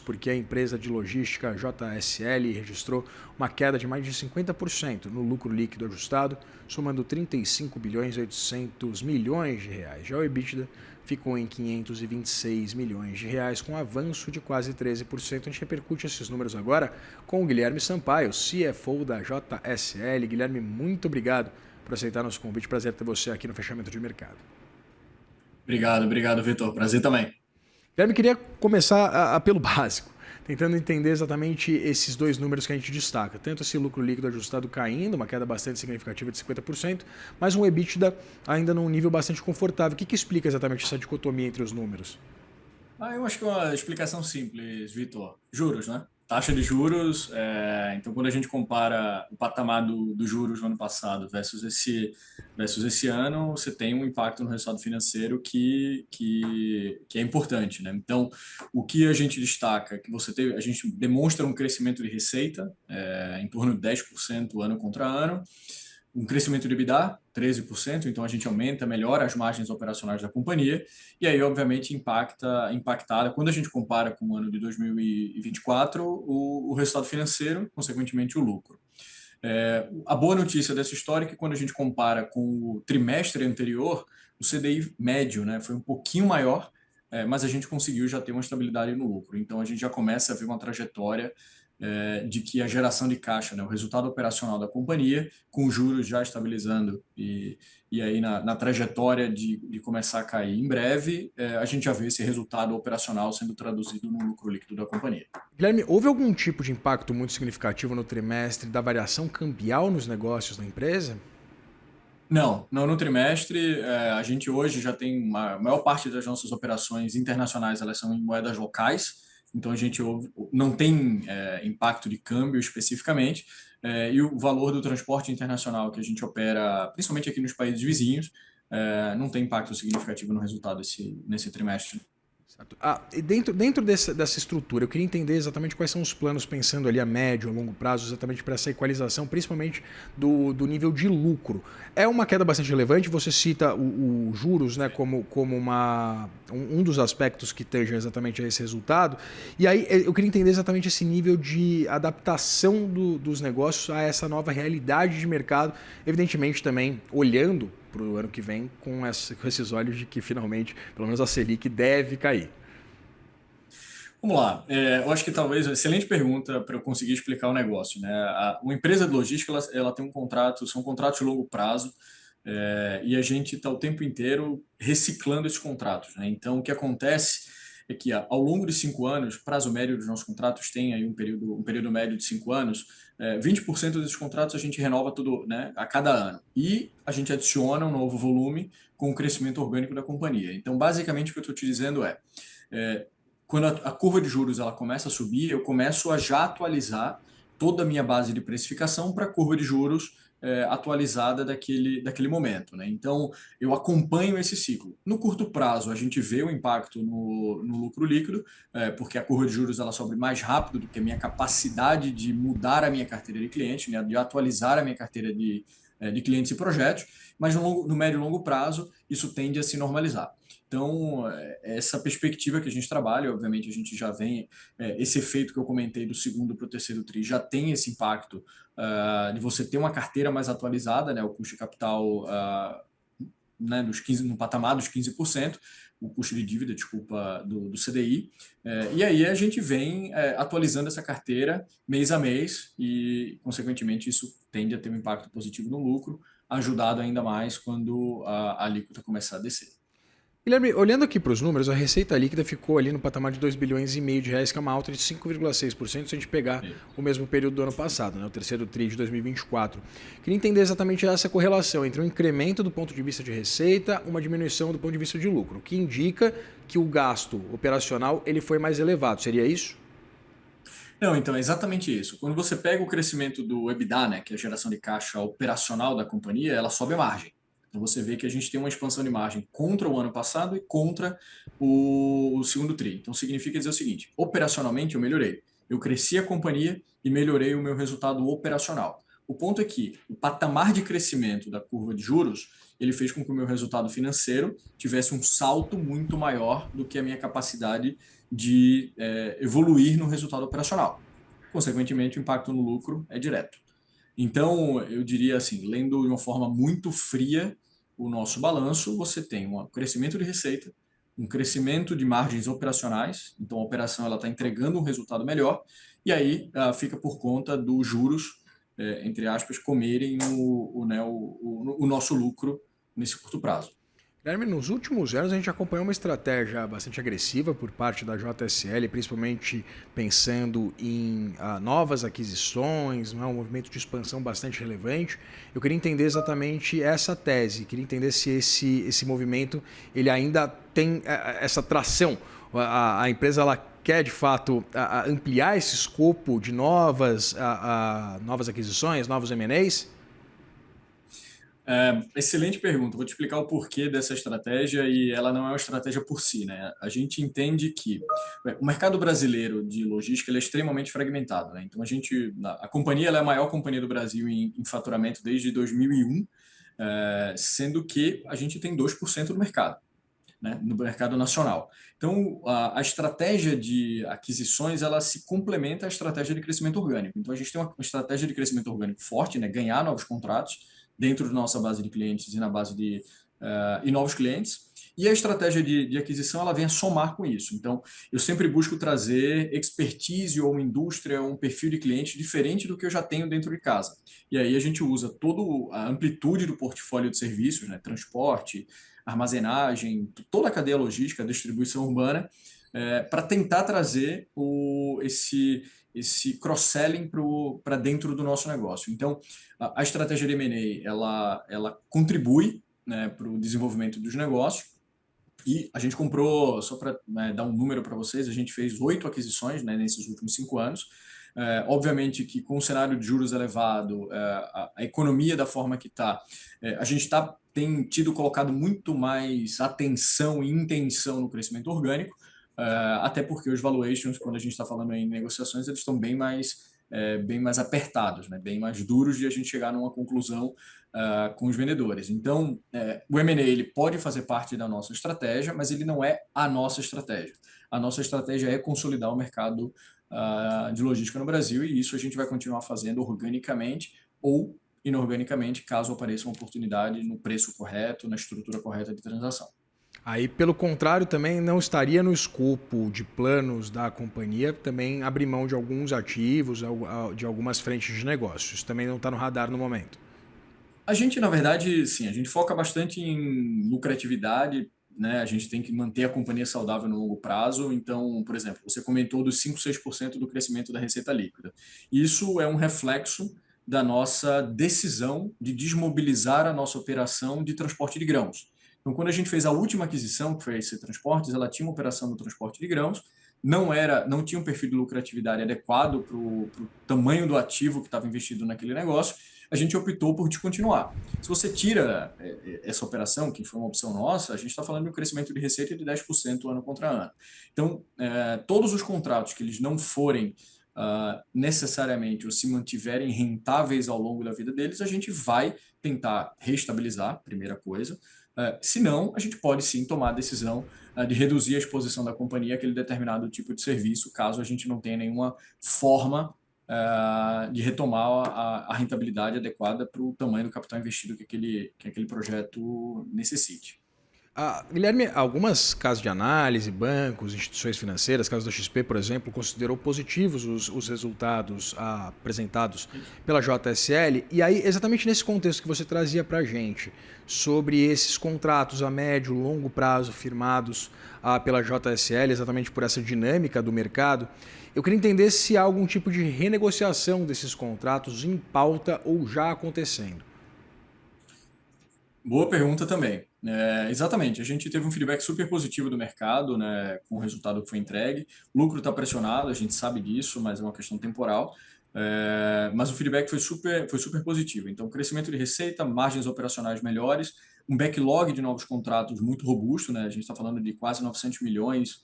porque a empresa de logística JSL registrou uma queda de mais de 50% no lucro líquido ajustado, somando 35 bilhões e 800 milhões de reais. Já o EBITDA ficou em 526 milhões de reais, com um avanço de quase 13%. A gente repercute esses números agora com o Guilherme Sampaio, CFO da JSL. Guilherme, muito obrigado por aceitar nosso convite. Prazer ter você aqui no Fechamento de Mercado. Obrigado, Vitor. Prazer também. Guilherme, queria começar pelo básico, tentando entender exatamente esses dois números que a gente destaca. Tanto esse lucro líquido ajustado caindo, uma queda bastante significativa de 50%, mas um EBITDA ainda num nível bastante confortável. O que explica exatamente essa dicotomia entre os números? Eu acho que é uma explicação simples, Vitor. Juros, né? Taxa de juros. Então, quando a gente compara o patamar dos juros do ano passado versus esse ano, você tem um impacto no resultado financeiro que é importante, né? Então, o que a gente destaca, que a gente demonstra um crescimento de receita em torno de 10% ano contra ano, um crescimento de EBITDA, 13%, então a gente aumenta, melhora as margens operacionais da companhia, e aí, obviamente, impactada, quando a gente compara com o ano de 2024, o resultado financeiro, consequentemente o lucro. A boa notícia dessa história é que quando a gente compara com o trimestre anterior, o CDI médio, né, foi um pouquinho maior, mas a gente conseguiu já ter uma estabilidade no lucro. Então a gente já começa a ver uma trajetória de que a geração de caixa, né, o resultado operacional da companhia, com os juros já estabilizando e aí na trajetória de começar a cair em breve, a gente já vê esse resultado operacional sendo traduzido no lucro líquido da companhia. Guilherme, houve algum tipo de impacto muito significativo no trimestre da variação cambial nos negócios da empresa? Não no trimestre. A gente hoje já tem a maior parte das nossas operações internacionais, elas são em moedas locais, então a gente não tem impacto de câmbio especificamente, e o valor do transporte internacional que a gente opera, principalmente aqui nos países vizinhos, não tem impacto significativo no resultado nesse trimestre. Certo. E dentro dessa estrutura, eu queria entender exatamente quais são os planos, pensando ali a médio, a longo prazo, exatamente para essa equalização, principalmente do nível de lucro. É uma queda bastante relevante, você cita o juros, né, como um dos aspectos que tange exatamente a esse resultado, e aí eu queria entender exatamente esse nível de adaptação dos negócios a essa nova realidade de mercado, evidentemente também olhando para o ano que vem com esses olhos de que finalmente, pelo menos a Selic deve cair. Vamos lá. Eu acho que talvez, excelente pergunta para eu conseguir explicar o negócio, né? Uma empresa de logística, ela tem um contrato, são contratos de longo prazo, e a gente está o tempo inteiro reciclando esses contratos, né? Então, o que acontece é que ao longo de 5 anos, prazo médio dos nossos contratos tem aí um período médio de 5 anos, 20% desses contratos a gente renova tudo, né, a cada ano. E a gente adiciona um novo volume com o crescimento orgânico da companhia. Então, basicamente, o que eu estou te dizendo é quando a curva de juros ela começa a subir, eu começo a já atualizar toda a minha base de precificação para a curva de juros atualizada daquele momento, né? Então, eu acompanho esse ciclo. No curto prazo, a gente vê o impacto no lucro líquido, porque a curva de juros ela sobe mais rápido do que a minha capacidade de mudar a minha carteira de cliente, né? De atualizar a minha carteira de clientes e projetos, mas no médio e longo prazo, isso tende a se normalizar. Então, essa perspectiva que a gente trabalha, obviamente a gente já vem, esse efeito que eu comentei do segundo para o terceiro TRI já tem esse impacto de você ter uma carteira mais atualizada, né, o custo de capital né, no patamar dos 15%, o custo de dívida, desculpa, do CDI, e aí a gente vem atualizando essa carteira mês a mês e, consequentemente, isso tende a ter um impacto positivo no lucro, ajudado ainda mais quando a alíquota começar a descer. Guilherme, olhando aqui para os números, a receita líquida ficou ali no patamar de 2 bilhões e meio de reais, que é uma alta de 5,6% se a gente pegar o mesmo período do ano passado, né, o terceiro TRI de 2024. Queria entender exatamente essa correlação entre um incremento do ponto de vista de receita, uma diminuição do ponto de vista de lucro, o que indica que o gasto operacional ele foi mais elevado. Seria isso? Não, então é exatamente isso. Quando você pega o crescimento do EBITDA, né, que é a geração de caixa operacional da companhia, ela sobe a margem. Então você vê que a gente tem uma expansão de margem contra o ano passado e contra o segundo TRI. Então significa dizer o seguinte: operacionalmente eu melhorei. Eu cresci a companhia e melhorei o meu resultado operacional. O ponto é que o patamar de crescimento da curva de juros ele fez com que o meu resultado financeiro tivesse um salto muito maior do que a minha capacidade de evoluir no resultado operacional. Consequentemente, o impacto no lucro é direto. Então, eu diria assim, lendo de uma forma muito fria o nosso balanço, você tem um crescimento de receita, um crescimento de margens operacionais, então a operação ela está entregando um resultado melhor, e aí fica por conta dos juros, entre aspas, comerem o nosso lucro nesse curto prazo. Guilherme, nos últimos anos a gente acompanhou uma estratégia bastante agressiva por parte da JSL, principalmente pensando em novas aquisições, um movimento de expansão bastante relevante. Eu queria entender exatamente essa tese, queria entender se esse movimento ele ainda tem essa tração. A empresa ela quer de fato ampliar esse escopo de novas aquisições, novos M&As? Excelente pergunta. Vou te explicar o porquê dessa estratégia e ela não é uma estratégia por si, né? A gente entende que o mercado brasileiro de logística ele é extremamente fragmentado, né? Então a companhia ela é a maior companhia do Brasil em faturamento desde 2001, sendo que a gente tem 2% do mercado, né, no mercado nacional. Então, a estratégia de aquisições ela se complementa à estratégia de crescimento orgânico. Então, a gente tem uma estratégia de crescimento orgânico forte, né, ganhar novos contratos dentro da nossa base de clientes e na base e novos clientes. E a estratégia de aquisição ela vem a somar com isso. Então, eu sempre busco trazer expertise ou uma indústria, um perfil de cliente diferente do que eu já tenho dentro de casa. E aí a gente usa toda a amplitude do portfólio de serviços, né, transporte, armazenagem, toda a cadeia logística, a distribuição urbana, para tentar trazer esse cross-selling para dentro do nosso negócio. Então, a estratégia de M&A ela contribui, né, para o desenvolvimento dos negócios. E a gente comprou, só para, né, dar um número para vocês, a gente fez 8 aquisições, né, nesses últimos 5 anos. Obviamente que com o cenário de juros elevado, a economia da forma que está, a gente tem tido colocado muito mais atenção e intenção no crescimento orgânico, até porque os valuations, quando a gente está falando em negociações, eles estão bem mais apertados, né? Bem mais duros de a gente chegar numa conclusão com os vendedores. Então, o M&A ele pode fazer parte da nossa estratégia, mas ele não é a nossa estratégia. A nossa estratégia é consolidar o mercado de logística no Brasil e isso a gente vai continuar fazendo organicamente ou inorganicamente, caso apareça uma oportunidade no preço correto, na estrutura correta de transação. Aí, pelo contrário, também não estaria no escopo de planos da companhia também abrir mão de alguns ativos, de algumas frentes de negócios. Também não está no radar no momento. A gente, na verdade, sim, a gente foca bastante em lucratividade, né? A gente tem que manter a companhia saudável no longo prazo. Então, por exemplo, você comentou dos 5, 6% do crescimento da receita líquida. Isso é um reflexo da nossa decisão de desmobilizar a nossa operação de transporte de grãos. Então, quando a gente fez a última aquisição, que foi a EC Transportes, ela tinha uma operação no transporte de grãos, não tinha um perfil de lucratividade adequado para o tamanho do ativo que estava investido naquele negócio, a gente optou por descontinuar. Se você tira essa operação, que foi uma opção nossa, a gente está falando de um crescimento de receita de 10% ano contra ano. Então, todos os contratos que eles não forem necessariamente ou se mantiverem rentáveis ao longo da vida deles, a gente vai tentar reestabilizar, primeira coisa. Se não, a gente pode sim tomar a decisão de reduzir a exposição da companhia àquele determinado tipo de serviço, caso a gente não tenha nenhuma forma de retomar a rentabilidade adequada para o tamanho do capital investido que aquele projeto necessite. Guilherme, algumas casas de análise, bancos, instituições financeiras, caso da XP, por exemplo, considerou positivos os resultados apresentados pela JSL. E aí, exatamente nesse contexto que você trazia para a gente, sobre esses contratos a médio e longo prazo firmados pela JSL, exatamente por essa dinâmica do mercado, eu queria entender se há algum tipo de renegociação desses contratos em pauta ou já acontecendo. Boa pergunta também. Exatamente, a gente teve um feedback super positivo do mercado, né, com o resultado que foi entregue. O lucro está pressionado, a gente sabe disso, mas é uma questão temporal. Mas o feedback foi super positivo. Então, crescimento de receita, margens operacionais melhores, um backlog de novos contratos muito robusto, né? A gente está falando de quase 900 milhões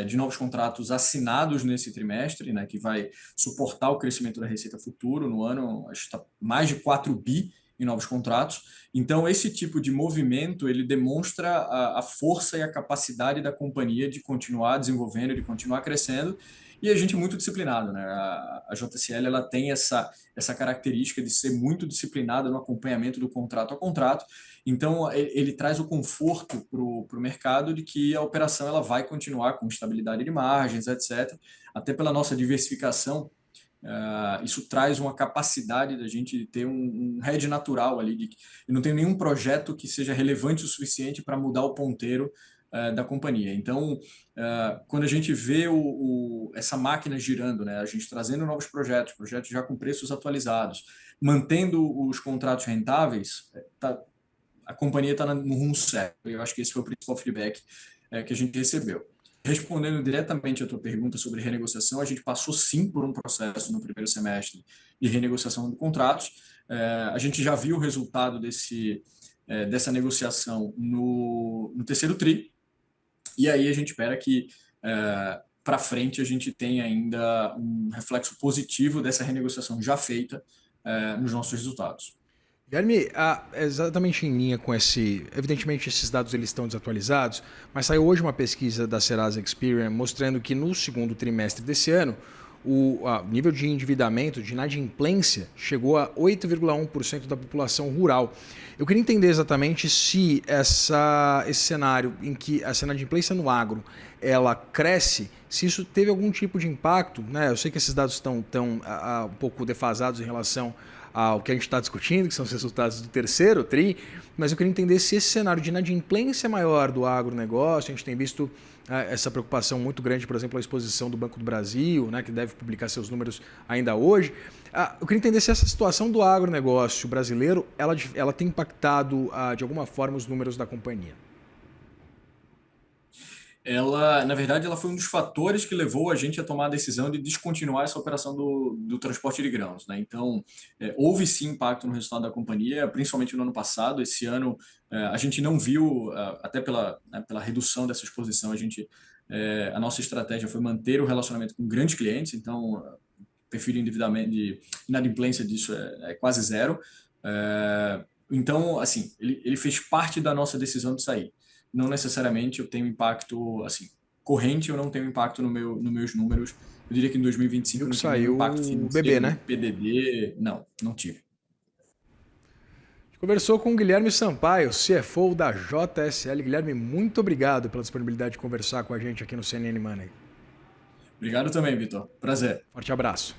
de novos contratos assinados nesse trimestre, né, que vai suportar o crescimento da receita futuro no ano. A gente está mais de 4 bi em novos contratos. Então, esse tipo de movimento, ele demonstra a força e a capacidade da companhia de continuar desenvolvendo, de continuar crescendo, e a gente é muito disciplinado, né? A JCL, ela tem essa característica de ser muito disciplinada no acompanhamento do contrato a contrato. Então, ele traz o conforto para o mercado de que a operação ela vai continuar com estabilidade de margens, etc. Até pela nossa diversificação, isso traz uma capacidade da gente ter um hedge natural ali. Eu não tenho nenhum projeto que seja relevante o suficiente para mudar o ponteiro da companhia. Então, quando a gente vê essa máquina girando, né, a gente trazendo novos projetos já com preços atualizados, mantendo os contratos rentáveis, a companhia está no rumo certo. Eu acho que esse foi o principal feedback que a gente recebeu. Respondendo diretamente a tua pergunta sobre renegociação, a gente passou sim por um processo no primeiro semestre de renegociação de contratos. A gente já viu o resultado dessa negociação no terceiro TRI, e aí a gente espera que para frente a gente tenha ainda um reflexo positivo dessa renegociação já feita nos nossos resultados. Guilherme, exatamente em linha com esse... Evidentemente, esses dados eles estão desatualizados, mas saiu hoje uma pesquisa da Serasa Experian mostrando que no segundo trimestre desse ano, o nível de endividamento, de inadimplência, chegou a 8,1% da população rural. Eu queria entender exatamente se esse cenário em que a inadimplência no agro ela cresce, se isso teve algum tipo de impacto, né? Eu sei que esses dados estão um pouco defasados em relação ao que a gente está discutindo, que são os resultados do terceiro TRI, mas eu queria entender se esse cenário de inadimplência maior do agronegócio, a gente tem visto essa preocupação muito grande, por exemplo, a exposição do Banco do Brasil, né, que deve publicar seus números ainda hoje. Eu queria entender se essa situação do agronegócio brasileiro ela tem impactado de alguma forma os números da companhia. Na verdade, ela foi um dos fatores que levou a gente a tomar a decisão de descontinuar essa operação do transporte de grãos, né? Então, houve sim impacto no resultado da companhia, principalmente no ano passado. Esse ano, a gente não viu, até pela redução dessa exposição, a nossa estratégia foi manter o relacionamento com grandes clientes, então, o perfil de endividamento, de inadimplência disso é quase zero. Então, assim, ele fez parte da nossa decisão de sair. Não necessariamente eu tenho impacto assim, corrente, eu não tenho impacto nos meus números. Eu diria que em 2025 Viu eu que não tive nenhum saiu impacto o bebê, financeiro, né? PDD, não tive. Conversou com o Guilherme Sampaio, CFO da JSL. Guilherme, muito obrigado pela disponibilidade de conversar com a gente aqui no CNN Money. Obrigado também, Vitor. Prazer. Forte abraço.